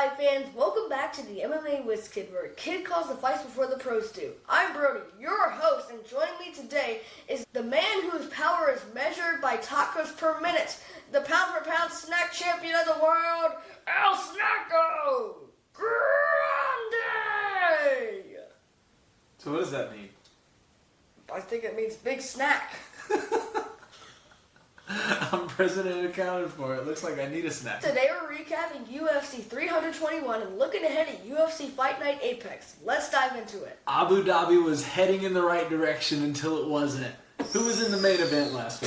fight fans, welcome back to the MMA Wiz Kid, where a kid calls the fights before the pros do. I'm Brody, your host, and joining me today is the man whose power is measured by tacos per minute, the pound-for-pound snack champion of the world, El Snacko Grande! So what does that mean? I think it means big snack. I'm present and accounted for. It looks like I need a snack. Today we're recapping UFC 321 and looking ahead at UFC Fight Night Apex. Let's dive into it. Abu Dhabi was heading in the right direction until it wasn't. Who was in the main event last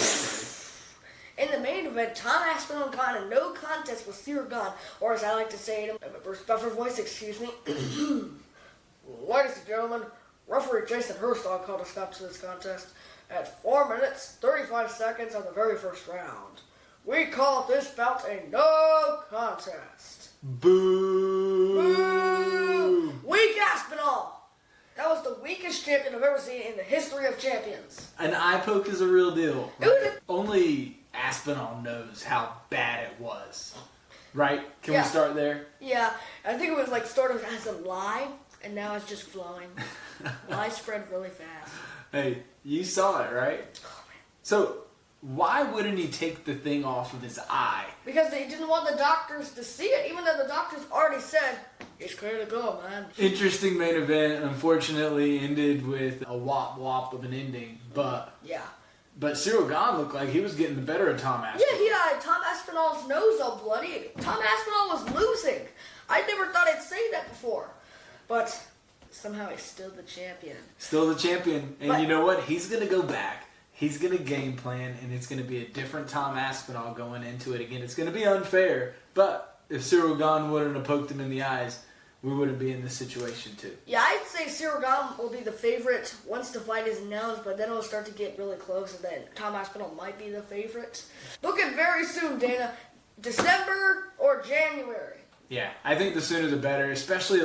week? In the main event, Tom Aspinall and Gane, no contest with Cyril Gane, or as I like to say it in a respectful voice, excuse me. Ladies and gentlemen, referee Jason Herstall called a stop to this contest at 4 minutes, 35 seconds of the very first round. We call this bout a no contest. Boo! Boo! Weak Aspinall! That was the weakest champion I've ever seen in the history of champions. An eye poke is a real deal. Right? Only Aspinall knows how bad it was. Right? Can we start there? Yeah, I think it was like sort of as a lie, and now it's just flowing. Lie spread really fast. Hey, you saw it, right? Oh, man. So, why wouldn't he take the thing off of his eye? Because they didn't want the doctors to see it, even though the doctors already said, it's clear to go, man. Interesting main event. Unfortunately, ended with a wop of an ending. But Cyril Gane looked like he was getting the better of Tom Aspinall. Yeah, he had Tom Aspinall's nose all bloody. Tom Aspinall was losing. I never thought I'd say that before. But somehow he's still the champion. Still the champion. And you know what? He's going to go back. He's going to game plan, and it's going to be a different Tom Aspinall going into it again. It's going to be unfair, but if Cyril Gane wouldn't have poked him in the eyes, we wouldn't be in this situation too. Yeah, I'd say Cyril Gane will be the favorite once the fight is announced, but then it'll start to get really close, and then Tom Aspinall might be the favorite. Looking very soon, Dana. December or January? Yeah, I think the sooner the better, especially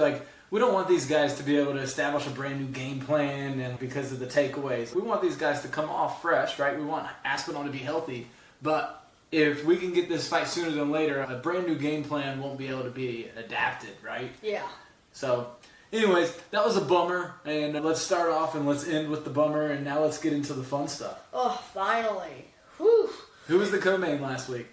we don't want these guys to be able to establish a brand new game plan and because of the takeaways. We want these guys to come off fresh, right? We want Aspinall to be healthy. But if we can get this fight sooner than later, a brand new game plan won't be able to be adapted, right? Yeah. So, anyways, that was a bummer. And let's start off and let's end with the bummer. And now let's get into the fun stuff. Oh, finally. Whew. Who was the co-main last week?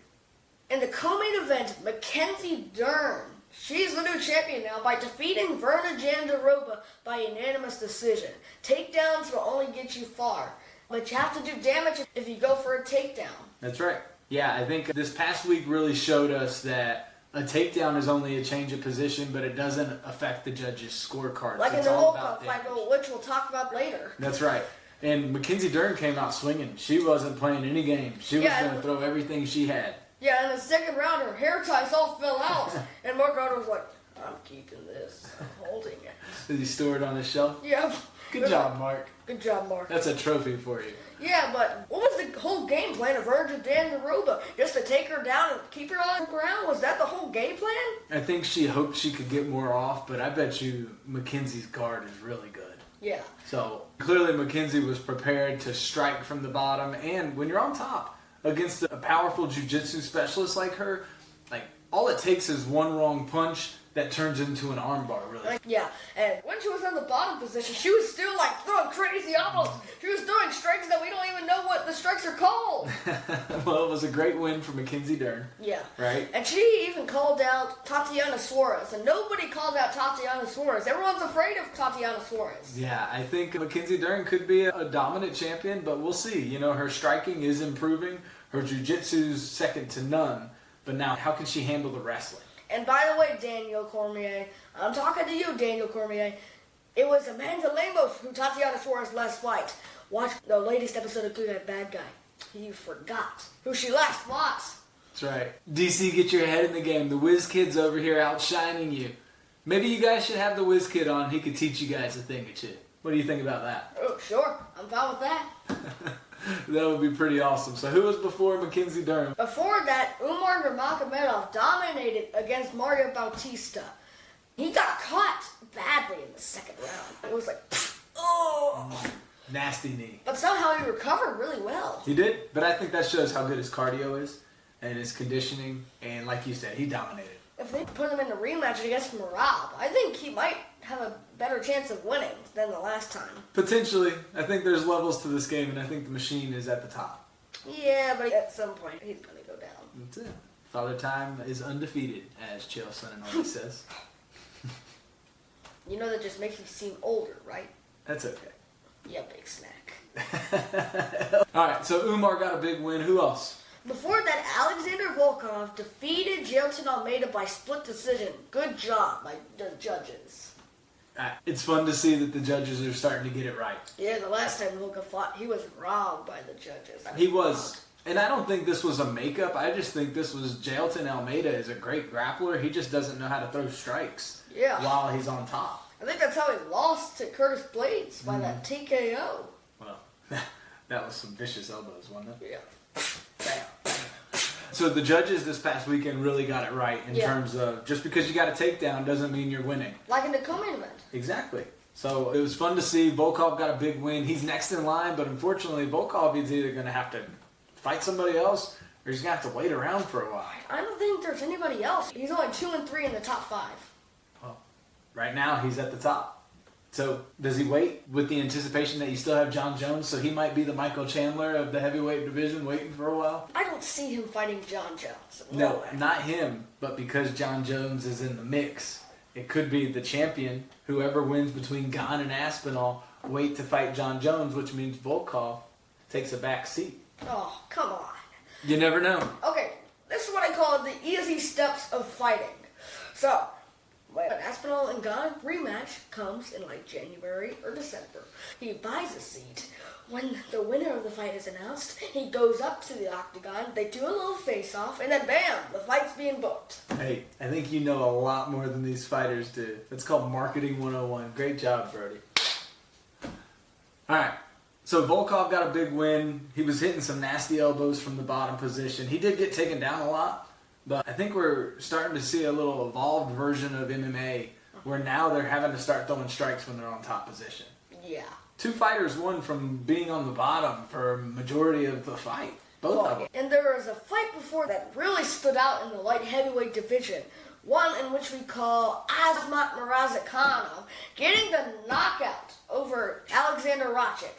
In the co-main event, Mackenzie Dern. She's the new champion now by defeating Virna Jandiroba by unanimous decision. Takedowns will only get you far, but you have to do damage if you go for a takedown. That's right. Yeah, I think this past week really showed us that a takedown is only a change of position, but it doesn't affect the judges' scorecards. Like it's in the all Volkov about fight, damage. which we'll talk about later. That's right. And Mackenzie Dern came out swinging. She wasn't playing any games. She was going to throw everything she had. Yeah, in the second round, her hair ties all fell out. And Mark Arnold was like, I'm keeping this. I'm holding it. Did he store it on his shelf? Yeah. Good job, Mark. Good job, Mark. That's a trophy for you. Yeah, but what was the whole game plan of Virna Jandiroba? Just to take her down and keep her on the ground? Was that the whole game plan? I think she hoped she could get more off, but I bet you Mackenzie's guard is really good. Yeah. So, clearly Mackenzie was prepared to strike from the bottom, and when you're on top against a powerful jiu-jitsu specialist like her, all it takes is one wrong punch that turns into an armbar, really. Yeah, and when she was in the bottom position, she was still throwing crazy elbows. She was throwing strikes that we don't even know what the strikes are called. Well, it was a great win for Mackenzie Dern. Yeah. Right? And she even called out Tatiana Suarez, and nobody called out Tatiana Suarez. Everyone's afraid of Tatiana Suarez. Yeah, I think Mackenzie Dern could be a dominant champion, but we'll see. Her striking is improving. Her jiu-jitsu's second to none. But now, how can she handle the wrestling? And by the way, Daniel Cormier, I'm talking to you, Daniel Cormier. It was Amanda Lemos who Tatiana Suarez last fight. Watch the latest episode of Good Guy, Bad Guy. You forgot who she last fought. That's right. DC, get your head in the game. The Wiz Kid's over here outshining you. Maybe you guys should have the Wiz Kid on. He could teach you guys a thing or two. What do you think about that? Oh, sure. I'm fine with that. That would be pretty awesome. So who was before Mackenzie Dern? Before that, Umar Nurmagomedov dominated against Mario Bautista. He got caught badly in the second round. It was oh. Nasty knee. But somehow he recovered really well. He did, but I think that shows how good his cardio is and his conditioning. And like you said, he dominated. if they put him in a rematch against Merab, I think he might have a better chance of winning than the last time. Potentially. I think there's levels to this game, and I think the machine is at the top. Yeah, but at some point, he's going to go down. That's it. Father Time is undefeated, as Chael Sonnen always says. You know that just makes you seem older, right? That's okay. Yeah, big snack. All right, so Umar got a big win. Who else? Before that, Alexander Volkov defeated Jailton Almeida by split decision. Good job by the judges. It's fun to see that the judges are starting to get it right. Yeah, the last time Volkov fought, he was robbed by the judges. He was. And I don't think this was a makeup. I just think this was Jailton Almeida is a great grappler. He just doesn't know how to throw strikes while he's on top. I think that's how he lost to Curtis Blades by that TKO. Well, that was some vicious elbows, wasn't it? Yeah. Bam. So the judges this past weekend really got it right in terms of just because you got a takedown doesn't mean you're winning. Like in the co-main event. Exactly. So it was fun to see. Volkov got a big win. He's next in line, but unfortunately Volkov is either going to have to fight somebody else or he's going to have to wait around for a while. I don't think there's anybody else. He's only 2 and 3 in the top 5. Well, right now he's at the top. So does he wait with the anticipation that you still have John Jones? So he might be the Michael Chandler of the heavyweight division waiting for a while? I don't see him fighting John Jones. No, not him, but because John Jones is in the mix. It could be the champion, whoever wins between Gane and Aspinall, wait to fight John Jones, which means Volkov takes a back seat. Oh, come on. You never know. Okay, this is what I call the easy steps of fighting. So, when Aspinall and Gane rematch comes in like January or December, he buys a seat. When the winner of the fight is announced, he goes up to the octagon, they do a little face-off, and then bam, the fight's being booked. Hey, I think you know a lot more than these fighters do. It's called Marketing 101. Great job, Brody. All right, so Volkov got a big win. He was hitting some nasty elbows from the bottom position. He did get taken down a lot. But I think we're starting to see a little evolved version of MMA where now they're having to start throwing strikes when they're on top position. Yeah. 2 fighters won from being on the bottom for a majority of the fight. Both of them. And there was a fight before that really stood out in the light heavyweight division. One in which we call Azamat Murzakanov getting the knockout over Aleksandar Rakic.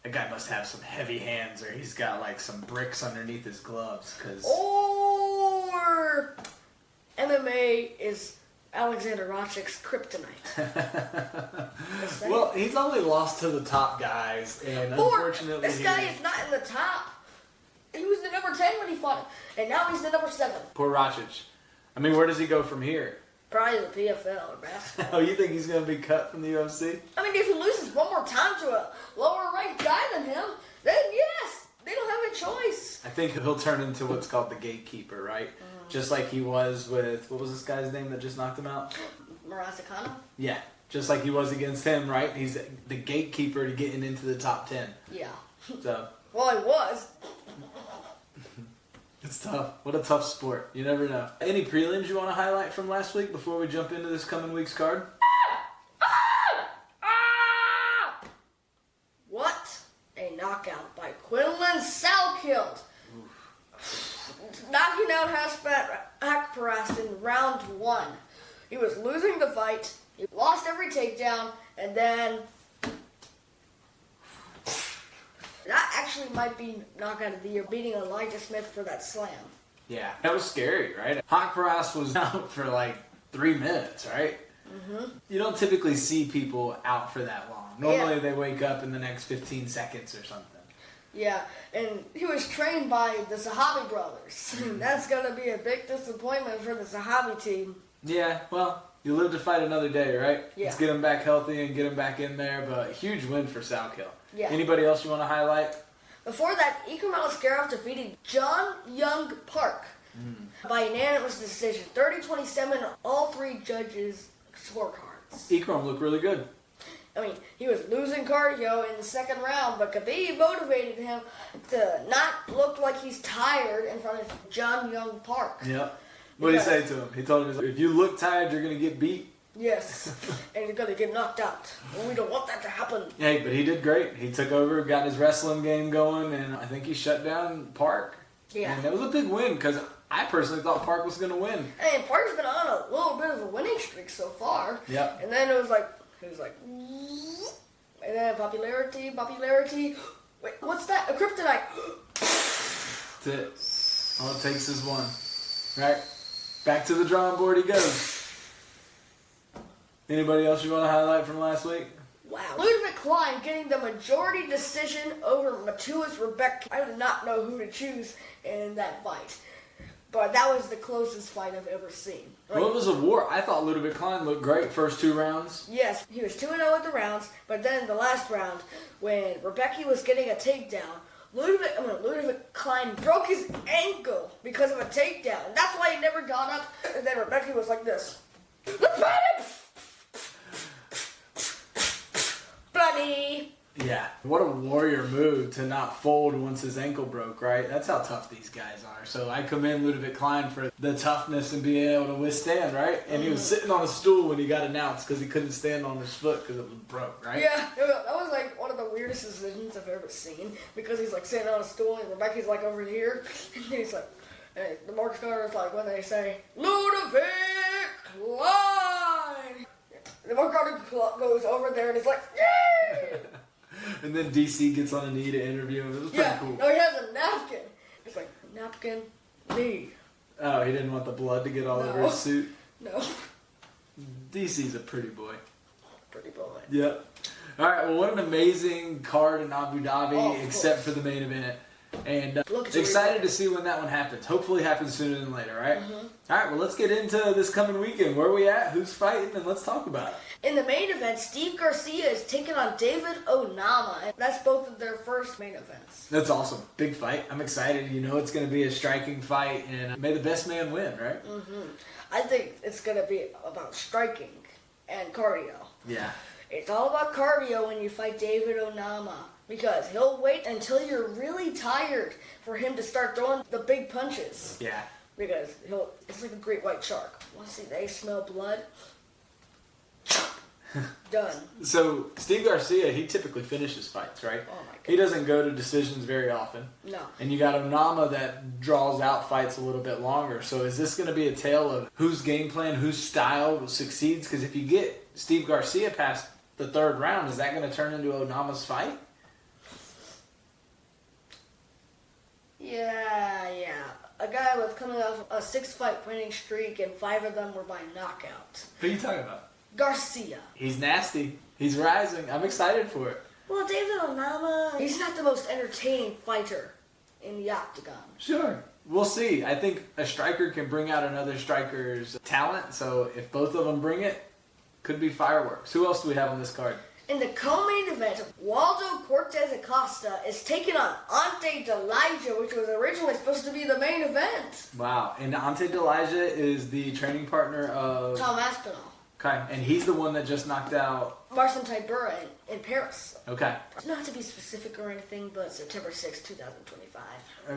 That guy must have some heavy hands, or he's got like some bricks underneath his gloves. Or MMA is Aleksandar Racic's kryptonite. Well, he's only lost to the top guys, and unfortunately, this guy is not in the top. He was the number 10 when he fought him, and now he's the number 7. Poor Rakic. I mean, where does he go from here? Probably the PFL or basketball. Oh, you think he's going to be cut from the UFC? I mean, if he loses one more time to a lower-ranked guy than him, then yes, they don't have a choice. I think he'll turn into what's called the gatekeeper, right? Just like he was with, what was this guy's name that just knocked him out? Murzakanov? Yeah, just like he was against him, right? He's the gatekeeper to getting into the top 10. Yeah. So. Well, he was. It's tough. What a tough sport. You never know. Any prelims you want to highlight from last week before we jump into this coming week's card? What a knockout by Quillan Salkilld. Knocking out Nasrat Haqparast in round 1. He was losing the fight. He lost every takedown, and then that actually might be knockout of the year, beating Elijah Smith for that slam. Yeah, that was scary, right? Haqparast was out for like 3 minutes, right? Mm-hmm. You don't typically see people out for that long. Normally they wake up in the next 15 seconds or something. Yeah, and he was trained by the Zahabi brothers. That's going to be a big disappointment for the Zahabi team. Yeah, well, you live to fight another day, right? Yeah. Let's get him back healthy and get him back in there, but huge win for Salkilld. Yeah. Anybody else you want to highlight? Before that, Ikram Aliskerov defeated John Young Park by unanimous decision. 30-27 on all 3 judges' scorecards. Ikram looked really good. I mean, he was losing cardio in the second round, but Khabib motivated him to not look like he's tired in front of John Young Park. Yep. What did he say to him? He told him, if you look tired, you're going to get beat. Yes, and you're going to get knocked out. And we don't want that to happen. Hey, but he did great. He took over, got his wrestling game going, and I think he shut down Park. Yeah. And it was a big win because I personally thought Park was going to win. And Parker's been on a little bit of a winning streak so far. Yep. And then it was like, and then popularity. Wait, what's that? A kryptonite. That's it. All it takes is one. Right? Back to the drawing board he goes. Anybody else you want to highlight from last week? Wow. Ludwig Klein getting the majority decision over Matuas Rebecca. I did not know who to choose in that fight. But that was the closest fight I've ever seen. Well, it was a war. I thought Ludwig Klein looked great first 2 rounds. Yes, he was 2-0 at the rounds, but then the last round, when Rebecca was getting a takedown, Ludwig Klein broke his ankle because of a takedown. And that's why he never got up. And then Rebecca was like this. Let's fight him! Bloody! Yeah. What a warrior move to not fold once his ankle broke, right? That's how tough these guys are. So I commend Ludwig Klein for the toughness and being able to withstand, right? And he was sitting on a stool when he got announced because he couldn't stand on his foot because it was broke, right? Yeah, that was like one of the weirdest decisions I've ever seen because he's like sitting on a stool and Rebecca's like over here and he's like, and the Marcus Carter is like when they say, Ludwig Klein! The Marcus Carter goes over there and he's like, yay! And then DC gets on a knee to interview him. It was pretty cool. No, he has a napkin. It's like, napkin, knee. Oh, he didn't want the blood to get all over his suit? No. DC's a pretty boy. Pretty boy. Yep. All right, well, what an amazing card in Abu Dhabi, except for the main event. And excited to see when that one happens. Hopefully it happens sooner than later, right? All right, well, let's get into this coming weekend. Where are we at? Who's fighting? And let's talk about it. In the main event, Steve Garcia is taking on David Onama. And that's both of their first main events. That's awesome. Big fight. I'm excited. You know it's going to be a striking fight. And may the best man win, right? I think it's going to be about striking and cardio. Yeah. It's all about cardio when you fight David Onama. Because he'll wait until you're really tired for him to start throwing the big punches. Yeah. Because it's like a great white shark. Once they smell blood, done. So, Steve Garcia, he typically finishes fights, right? Oh my God. He doesn't go to decisions very often. No. And you got Onama that draws out fights a little bit longer. So is this going to be a tale of whose game plan, whose style succeeds? Because if you get Steve Garcia past the 3rd round, is that going to turn into Onama's fight? Yeah. A guy was coming off a 6-fight winning streak, and 5 of them were by knockout. Who are you talking about? Garcia. He's nasty. He's rising. I'm excited for it. Well, David Onama, he's not the most entertaining fighter in the octagon. Sure. We'll see. I think a striker can bring out another striker's talent, so if both of them bring it, could be fireworks. Who else do we have on this card? In the co-main event, Waldo Cortes-Acosta is taking on Ante Delija, which was originally supposed to be the main event. Wow. And Ante Delija is the training partner of Tom Aspinall. Okay. And he's the one that just knocked out Marcin Tybura in Paris. Okay. Not to be specific or anything, but September 6, 2025.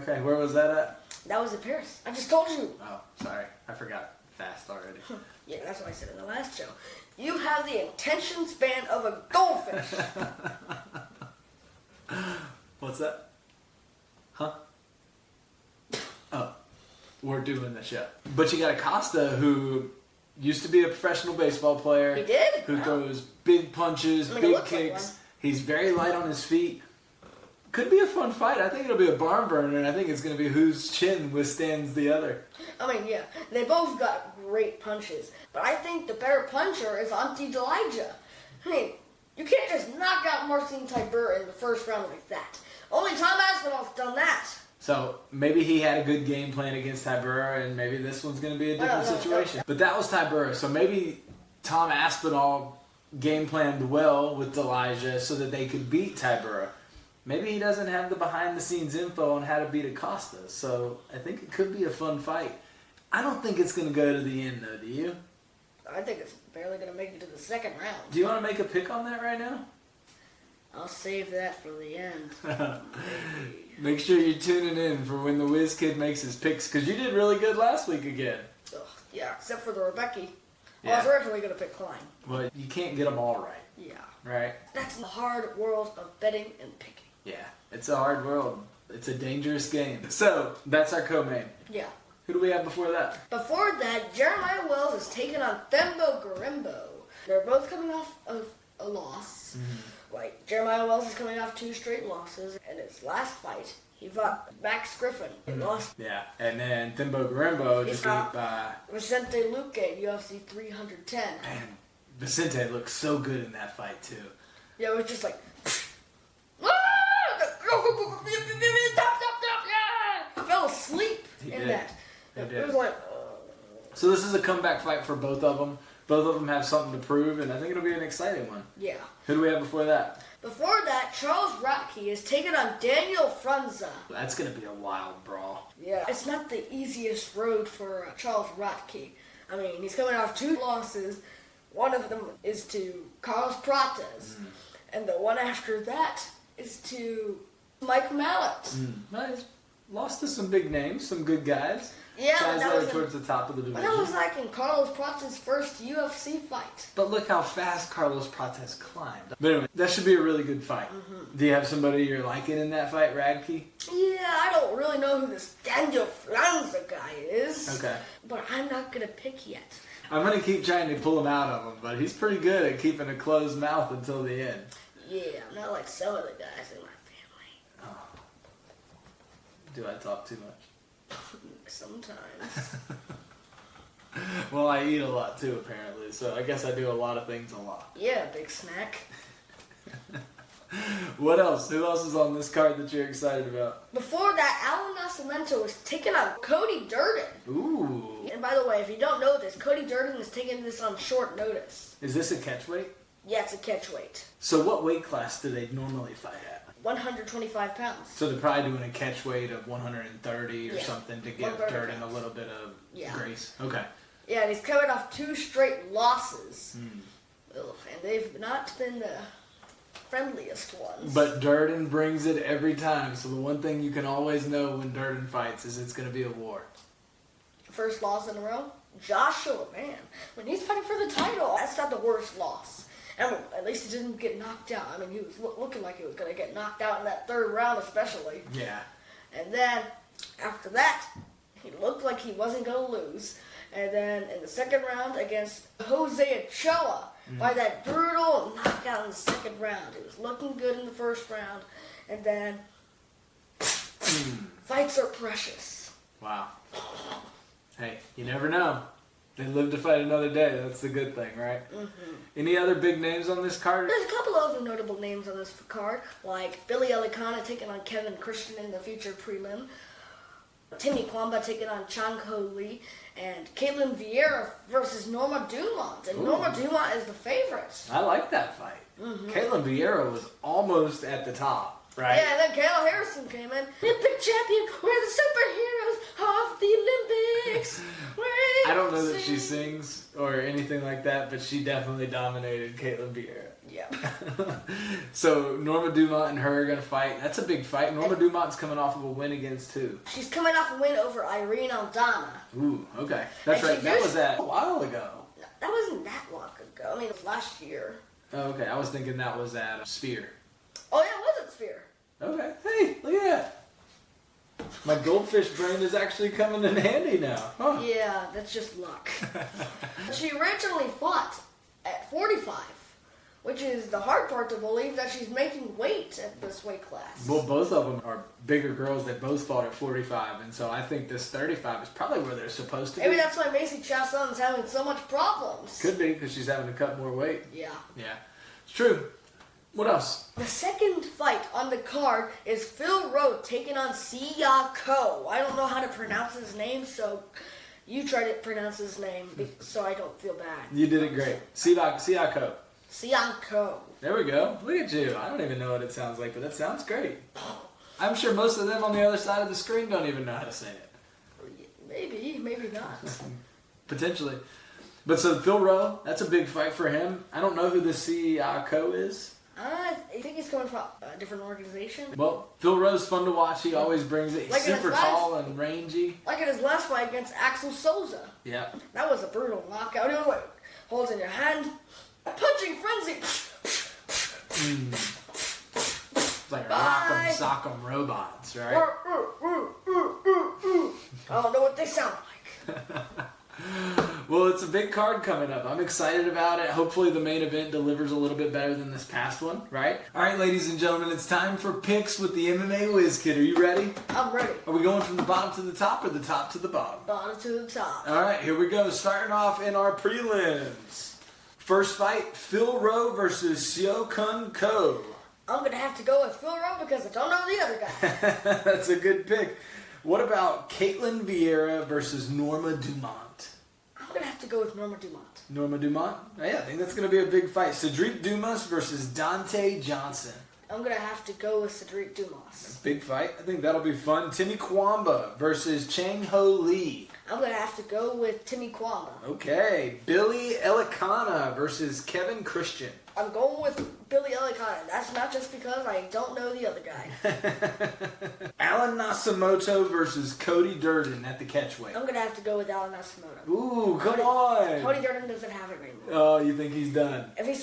Okay. Where was that at? That was in Paris. I just told you. Oh, sorry. I forgot fast already. Yeah, that's what I said in the last show. You have the attention span of a goldfish. What's that? Huh? Oh, we're doing the show. But you got Acosta, who used to be a professional baseball player. He did? Who throws big punches, big kicks. Like He's very light on his feet. Could be a fun fight. I think it'll be a barn burner, and I think it's going to be whose chin withstands the other. I mean, yeah, they both got great punches, but I think the better puncher is Ante Delija. I mean, you can't just knock out Marcin Tybura in the first round like that. Only Tom Aspinall's done that. So maybe he had a good game plan against Tybura, and maybe this one's going to be a different situation. But that was Tybura, so maybe Tom Aspinall game planned well with Delija so that they could beat Tybura. Maybe he doesn't have the behind-the-scenes info on how to beat Acosta, so I think it could be a fun fight. I don't think it's going to go to the end, though, do you? I think it's barely going to make it to the second round. Do you want to make a pick on that right now? I'll save that for the end. Make sure you're tuning in for when the Wiz Kid makes his picks, because you did really good last week again. Ugh, yeah, except for the Rebecca. Yeah. I was originally going to pick Klein. Well, you can't get them all right. Yeah. Right? That's the hard world of betting and picking. Yeah, it's a hard world. It's a dangerous game. So, that's our co-main. Yeah. Who do we have before that? Before that, Jeremiah Wells is taking on Themba Gorimbo. They're both coming off of a loss. Like, Jeremiah Wells is coming off 2 straight losses. And his last fight, he fought Max Griffin. He lost. Yeah, and then Themba Gorimbo just beat Vicente Luque, UFC 310. Man, Vicente looked so good in that fight, too. Yeah, it was just like... I fell asleep that. It was like... So this is a comeback fight for both of them. Both of them have something to prove, and I think it'll be an exciting one. Yeah. Who do we have before that? Before that, Charles Ratke is taking on Daniel Frunza. That's going to be a wild brawl. Yeah. It's not the easiest road for Charles Ratke. I mean, he's coming off 2 losses. One of them is to Carlos Prates. And the one after that is to Mike Mallet. Well, he's lost to some big names, some good guys. Yeah, guys that are towards the top of the division. That was like in Carlos Prates' first UFC fight. But look how fast Carlos Prates climbed. But anyway, that should be a really good fight. Do you have somebody you're liking in that fight, Radke? Yeah, I don't really know who this Daniel Frunza guy is. Okay. But I'm not going to pick yet. I'm going to keep trying to pull him out of him, but he's pretty good at keeping a closed mouth until the end. Yeah, I'm not like some of the guys in my family. Oh. Do I talk too much? Sometimes. Well, I eat a lot too, apparently, so I guess I do a lot of things a lot. Yeah, big snack. What else? Who else is on this card that you're excited about? Before that, Allan Nascimento was taking on Cody Durden. Ooh. And by the way, if you don't know this, Cody Durden is taking this on short notice. Is this a catchweight? Yeah, it's a catchweight. So what weight class do they normally fight at? 125 pounds. So they're probably doing a catchweight of 130 or something to give Durden a little bit of grace. Okay. Yeah, and he's coming off 2 straight losses. Ugh, and they've not been the friendliest ones. But Durden brings it every time. So the one thing you can always know when Durden fights is it's going to be a war. First loss in a row? Joshua, man. When he's fighting for the title, that's not the worst loss. And at least he didn't get knocked out. I mean, he was looking like he was going to get knocked out in that 3rd round especially. Yeah. And then, after that, he looked like he wasn't going to lose. And then, in the 2nd round against Jose Ochoa, by that brutal knockout in the 2nd round. He was looking good in the 1st round. And then, fights are precious. Wow. Hey, you never know. They live to fight another day. That's the good thing, right? Any other big names on this card? There's a couple other notable names on this card, like Billy Elikana taking on Kevin Christian in the featured prelim, Timmy Kwamba taking on Chan Ho Lee, and Caitlin Vieira versus Norma Dumont. And Norma Dumont is the favorite. I like that fight. Caitlin Vieira was almost at the top, right? Yeah, and then Kayla Harrison came in. Olympic champion, we're the superheroes of the Olympics. I don't know that she sings or anything like that, but she definitely dominated Caitlin Vieira. Yeah. So Norma Dumont and her are going to fight. That's a big fight. Norma Dumont's coming off of a win against who? She's coming off a win over Irene Aldana. Ooh, okay. That's right. That was a while ago. That wasn't that long ago. I mean, it was last year. Oh, okay. I was thinking that was at Sphere. Oh, yeah, it was at Sphere. Okay. Hey, look at that. My goldfish brain is actually coming in handy now. Huh. Yeah, that's just luck. She originally fought at 45, which is the hard part to believe that she's making weight at this weight class. Well, both of them are bigger girls that both fought at 45, and so I think this 35 is probably where they're supposed to be. Maybe that's why Macy Chason's having so much problems. Could be, because she's having to cut more weight. Yeah. Yeah. It's true. What else? The second fight on the card is Phil Rowe taking on Siya Ko. I don't know how to pronounce his name, so you try to pronounce his name so I don't feel bad. You did it great. Siako. Siya Ko. There we go. Look at you. I don't even know what it sounds like, but that sounds great. I'm sure most of them on the other side of the screen don't even know how to say it. Maybe, maybe not. Potentially. But so Phil Rowe, that's a big fight for him. I don't know who this Siako is. I think he's coming from a different organization. Well, Phil Rowe's fun to watch. He always brings it. He's Like super tall and rangy. Like in his last fight against Axel Souza. Yeah. That was a brutal knockout. He was like, holds in your hand, punching frenzy. It's like Bye. rock'em sock'em robots, right? I don't know what they sound like. Well, it's a big card coming up. I'm excited about it. Hopefully the main event delivers a little bit better than this past one, right? All right, ladies and gentlemen, it's time for picks with the MMA Wiz Kid. Are you ready? I'm ready. Are we going from the bottom to the top or the top to the bottom? Bottom to the top. All right, here we go. Starting off in our prelims. First fight, Phil Rowe versus Seo Kun Ko. I'm going to have to go with Phil Rowe because I don't know the other guy. That's a good pick. What about Caitlin Vieira versus Norma Dumont? I'm going to have to go with Norma Dumont. Norma Dumont? Yeah, I think that's going to be a big fight. Cedric Dumas versus Dante Johnson. I'm going to have to go with Cedric Dumas. Big fight. I think that'll be fun. Timmy Kwamba versus Chang Ho Lee. I'm going to have to go with Timmy Kwamba. Okay. Billy Elikana versus Kevin Christian. I'm going with Billy Elikana. That's not just because I don't know the other guy. Allan Nascimento versus Cody Durden at the catchweight. I'm going to have to go with Allan Nascimento. Ooh, come on. Cody Durden doesn't have it anymore. Oh, you think he's done? If he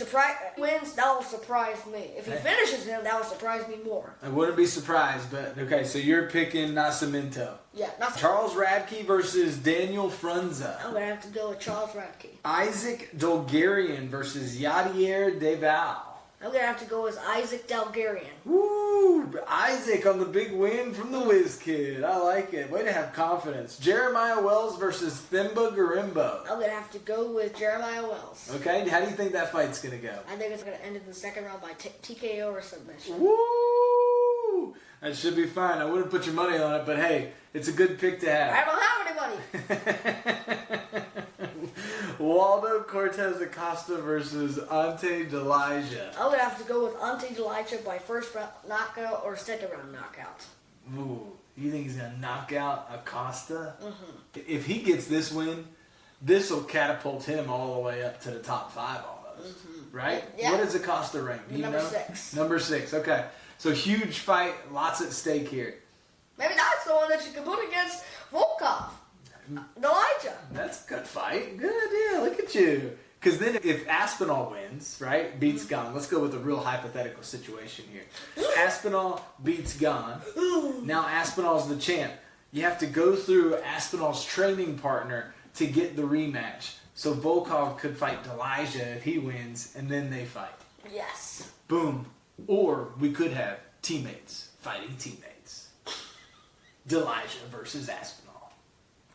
wins, that will surprise me. If he finishes him, that will surprise me more. I wouldn't be surprised, but okay, so you're picking Nascimento. Yeah, not Charles Radke versus Daniel Frunza. I'm going to have to go with Charles Radke. Isaac Dolgarian versus Yadier Deval. I'm going to have to go with Isaac Dalgarian. Woo! Isaac on the big win from the Wiz Kid. I like it. Way to have confidence. Jeremiah Wells versus Themba Gorimbo. I'm going to have to go with Jeremiah Wells. Okay, how do you think that fight's going to go? I think it's going to end in the second round by TKO or submission. Woo! That should be fine. I wouldn't put your money on it, but hey, it's a good pick to have. I don't have any money. Waldo Cortes-Acosta versus Ante Delija. I'm going to have to go with Ante Delija by first round knockout or second round knockout. Ooh, you think he's going to knock out Acosta? Mm-hmm. If he gets this win, this will catapult him all the way up to the top 5 almost. Mm-hmm. Right? Yeah. What is Acosta rank? Do you Number know? 6. Number 6, okay. So huge fight, lots at stake here. Maybe that's the one that you can put against Volkov. Delija. That's a good fight. Good idea. Look at you. Because then if Aspinall wins, right, beats Gane. Let's go with a real hypothetical situation here. Aspinall beats Gane. Now Aspinall's the champ. You have to go through Aspinall's training partner to get the rematch. So Volkov could fight Delija if he wins, and then they fight. Yes. Boom. Or we could have teammates fighting teammates. Delija versus Aspinall.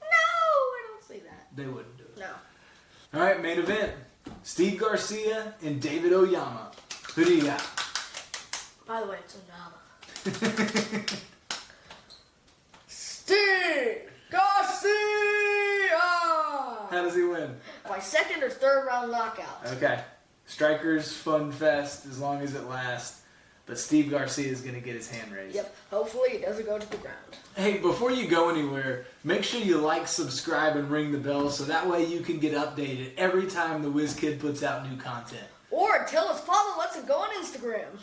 I don't see that. They wouldn't do it. No. All right, main event. Steve Garcia and David Oyama. Who do you got? By the way, it's Onama. Steve Garcia! How does he win? By second or third round knockout. Okay. Strikers fun fest as long as it lasts. But Steve Garcia is going to get his hand raised. Yep. Hopefully it doesn't go to the ground. Hey, before you go anywhere, make sure you like, subscribe, and ring the bell so that way you can get updated every time the Wiz Kid puts out new content. Or tell us follow us and go on Instagram.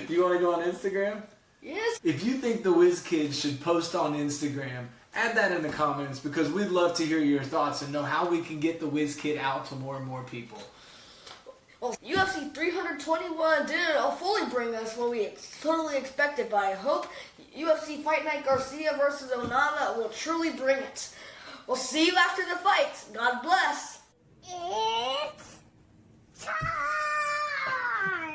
You want to go on Instagram? Yes. If you think the Wiz Kid should post on Instagram, add that in the comments because we'd love to hear your thoughts and know how we can get the Wiz Kid out to more and more people. Well, UFC 321 didn't fully bring us what we totally expected, but I hope UFC Fight Night Garcia versus Onama will truly bring it. We'll see you after the fight. God bless. It's time.